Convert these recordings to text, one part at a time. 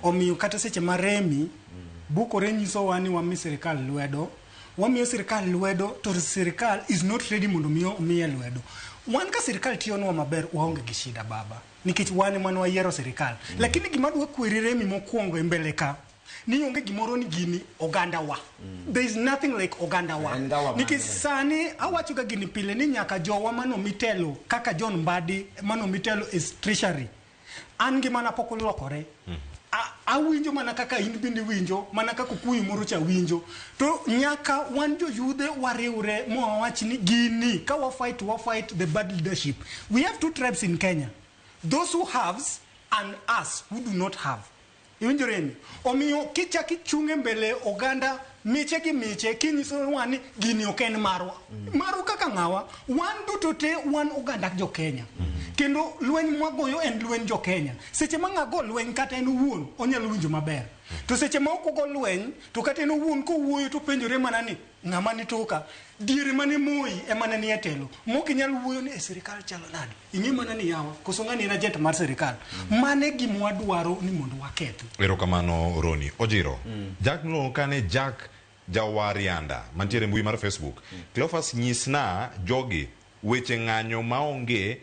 omiyo kata seche maremi bukore nyiso wani wami sirikal lwedo, wamiyo sirikal lwedo to sirikal is not ready mondo miye lwedo. Wan ka sirikal tiyonwa maber waonge gi shida baba, nikech wan mano wayiero sirikal. Lakini gima dwa kweri Remi mokwongo e mbele ka ni onge gimoro ni gini oganda wa. There is nothing like oganda wa. Nikech sani awacho ga gini pile ni nyaka jowa mano mitelo kaka John Mbadi mano mitelo is treasury. An gi mana pok olokore. Awinjo mana kaka in bindi winjo, mana kaka kuyu moro cha winjo. To nyaka wan jo yudhe wariure mo wach ni gini ka wa fight the bad leadership. We have two tribes in Kenya. Those who haves and us who do not have. Iwinjoreni. Omiyo kicha kichunge mbele oganda miche ki miche kinyiso wani gini oken marwa. Maru kaka ngawa wan duto te wan oganda jo Kenya. Kendo lweny mwagoyo en lweny jo Kenya. Seche ma ngago lweny kata en wuon onyalo winjo maber. To seche ma okogo lweny to kata en wuon ko wuoyo to penjore mana ni ngama ni toka diere mane Moi emane ni etelo. Moki nyal wuoyo ni sirikal chalo nade. Inyi mana ni yawa koso ngani na jet mar sirikal. Mane gimwa dwaro ni mondo wakethi. Erokamano Roni. Ojiro. Jack no kane Jack Jawarianda mantiere mbui mar Facebook. Cleophas nyisna jogi weche ng'anyo maonge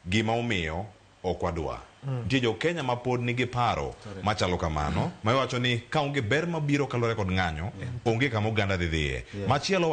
gima omiyo okwadwa. Jo Kenya ma pod nigi paro machalo kamano, ma wacho ni ka onge ber mabiro kalore kod ng'anyo, onge kama oganda dhie. Machielo